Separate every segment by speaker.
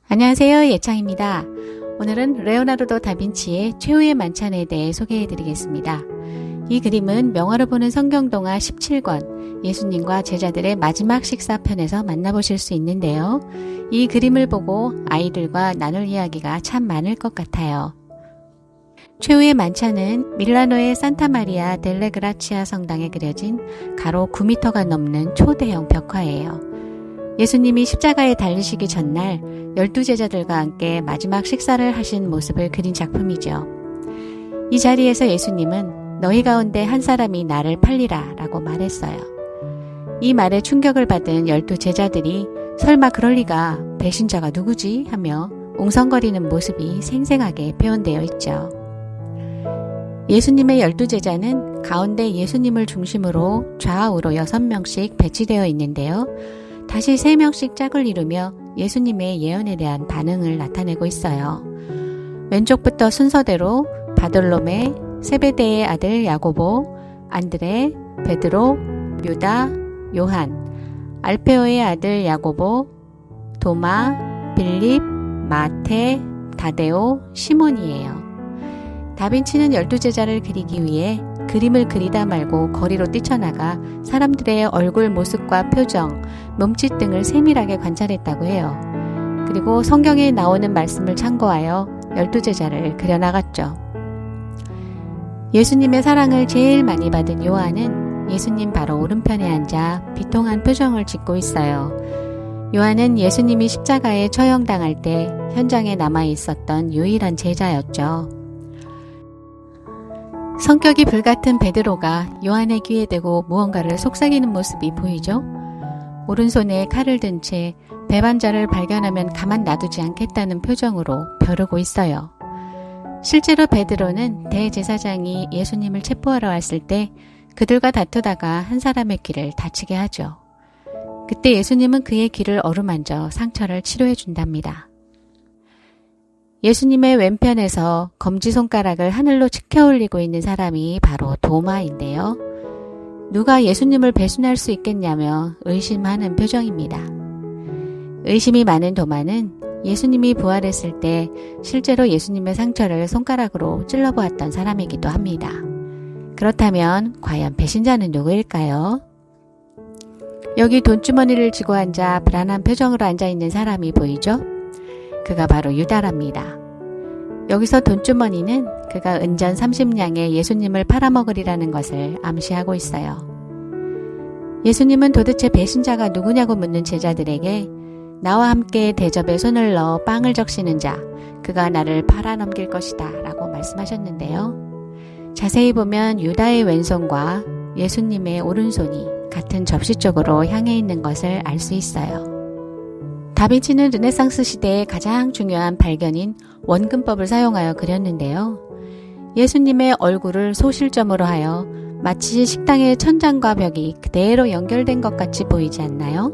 Speaker 1: 안녕하세요. 예창입니다. 오늘은 레오나르도 다빈치의 최후의 만찬에 대해 소개해드리겠습니다. 이 그림은 명화로 보는 성경동화 17권 예수님과 제자들의 마지막 식사편에서 만나보실 수 있는데요. 이 그림을 보고 아이들과 나눌 이야기가 참 많을 것 같아요. 최후의 만찬은 밀라노의 산타마리아 델레 그라치아 성당에 그려진 가로 9m가 넘는 초대형 벽화예요. 예수님이 십자가에 달리시기 전날 12제자들과 함께 마지막 식사를 하신 모습을 그린 작품이죠. 이 자리에서 예수님은 너희 가운데 한 사람이 나를 팔리라 라고 말했어요. 이 말에 충격을 받은 12제자들이 설마 그럴 리가, 배신자가 누구지? 하며 웅성거리는 모습이 생생하게 표현되어 있죠. 예수님의 12제자는 가운데 예수님을 중심으로 좌우로 6명씩 배치되어 있는데요. 다시 3명씩 짝을 이루며 예수님의 예언에 대한 반응을 나타내고 있어요. 왼쪽부터 순서대로 바돌로메, 세베대의 아들 야고보, 안드레, 베드로, 유다, 요한, 알페오의 아들 야고보, 도마, 빌립, 마테, 다데오, 시몬이에요. 다빈치는 12제자를 그리기 위해 그림을 그리다 말고 거리로 뛰쳐나가 사람들의 얼굴 모습과 표정, 몸짓 등을 세밀하게 관찰했다고 해요. 그리고 성경에 나오는 말씀을 참고하여 12제자를 그려나갔죠. 예수님의 사랑을 제일 많이 받은 요한은 예수님 바로 오른편에 앉아 비통한 표정을 짓고 있어요. 요한은 예수님이 십자가에 처형당할 때 현장에 남아 있었던 유일한 제자였죠. 성격이 불같은 베드로가 요한의 귀에 대고 무언가를 속삭이는 모습이 보이죠? 오른손에 칼을 든 채 배반자를 발견하면 가만 놔두지 않겠다는 표정으로 벼르고 있어요. 실제로 베드로는 대제사장이 예수님을 체포하러 왔을 때 그들과 다투다가 한 사람의 귀를 다치게 하죠. 그때 예수님은 그의 귀를 어루만져 상처를 치료해 준답니다. 예수님의 왼편에서 검지손가락을 하늘로 치켜 올리고 있는 사람이 바로 도마인데요. 누가 예수님을 배신할 수 있겠냐며 의심하는 표정입니다. 의심이 많은 도마는 예수님이 부활했을 때 실제로 예수님의 상처를 손가락으로 찔러보았던 사람이기도 합니다. 그렇다면 과연 배신자는 누구일까요? 여기 돈주머니를 쥐고 앉아 불안한 표정으로 앉아있는 사람이 보이죠? 그가 바로 유다랍니다. 여기서 돈주머니는 그가 은전 30냥에 예수님을 팔아먹으리라는 것을 암시하고 있어요. 예수님은 도대체 배신자가 누구냐고 묻는 제자들에게 나와 함께 대접에 손을 넣어 빵을 적시는 자, 그가 나를 팔아넘길 것이다 라고 말씀하셨는데요. 자세히 보면 유다의 왼손과 예수님의 오른손이 같은 접시 쪽으로 향해 있는 것을 알 수 있어요. 다빈치는 르네상스 시대의 가장 중요한 발견인 원근법을 사용하여 그렸는데요. 예수님의 얼굴을 소실점으로 하여 마치 식당의 천장과 벽이 그대로 연결된 것 같이 보이지 않나요?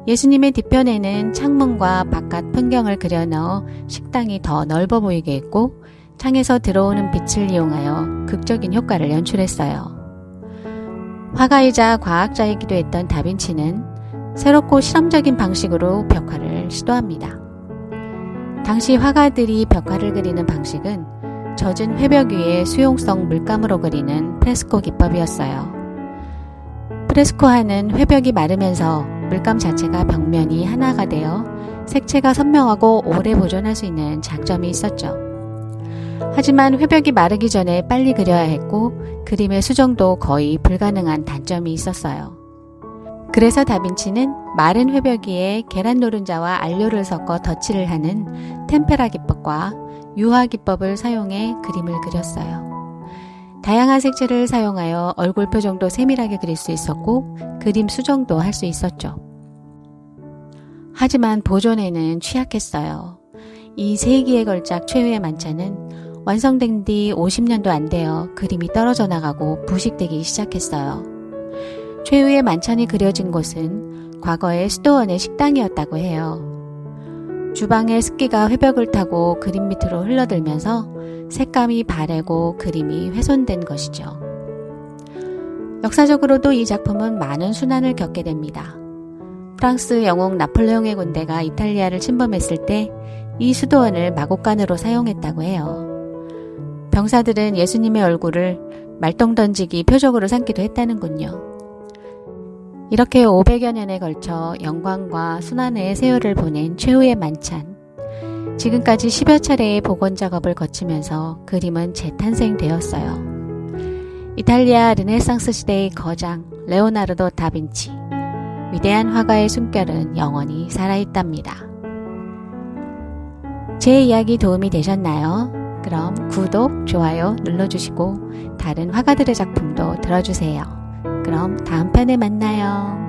Speaker 1: 예수님의 뒤편에는 창문과 바깥 풍경을 그려 넣어 식당이 더 넓어 보이게 했고 창에서 들어오는 빛을 이용하여 극적인 효과를 연출했어요. 화가이자 과학자이기도 했던 다빈치는 새롭고 실험적인 방식으로 벽화를 시도합니다. 당시 화가들이 벽화를 그리는 방식은 젖은 회벽 위에 수용성 물감으로 그리는 프레스코 기법이었어요. 프레스코화는 회벽이 마르면서 물감 자체가 벽면이 하나가 되어 색채가 선명하고 오래 보존할 수 있는 장점이 있었죠. 하지만 회벽이 마르기 전에 빨리 그려야 했고 그림의 수정도 거의 불가능한 단점이 있었어요. 그래서 다빈치는 마른 회벽 위에 계란 노른자와 알료를 섞어 덧칠을 하는 템페라 기법과 유화 기법을 사용해 그림을 그렸어요. 다양한 색채를 사용하여 얼굴 표정도 세밀하게 그릴 수 있었고 그림 수정도 할 수 있었죠. 하지만 보존에는 취약했어요. 이 세기에 걸작 최후의 만찬은 완성된 뒤 50년도 안 되어 그림이 떨어져 나가고 부식되기 시작했어요. 최후의 만찬이 그려진 곳은 과거의 수도원의 식당이었다고 해요. 주방의 습기가 회벽을 타고 그림 밑으로 흘러들면서 색감이 바래고 그림이 훼손된 것이죠. 역사적으로도 이 작품은 많은 순환을 겪게 됩니다. 프랑스 영웅 나폴레옹의 군대가 이탈리아를 침범했을 때 이 수도원을 마곡간으로 사용했다고 해요. 병사들은 예수님의 얼굴을 말똥 던지기 표적으로 삼기도 했다는군요. 이렇게 500여 년에 걸쳐 영광과 순환의 세월을 보낸 최후의 만찬. 지금까지 10여 차례의 복원 작업을 거치면서 그림은 재탄생되었어요. 이탈리아 르네상스 시대의 거장 레오나르도 다빈치. 위대한 화가의 숨결은 영원히 살아있답니다. 제 이야기 도움이 되셨나요? 그럼 구독, 좋아요 눌러주시고 다른 화가들의 작품도 들어주세요. 그럼 다음 편에 만나요.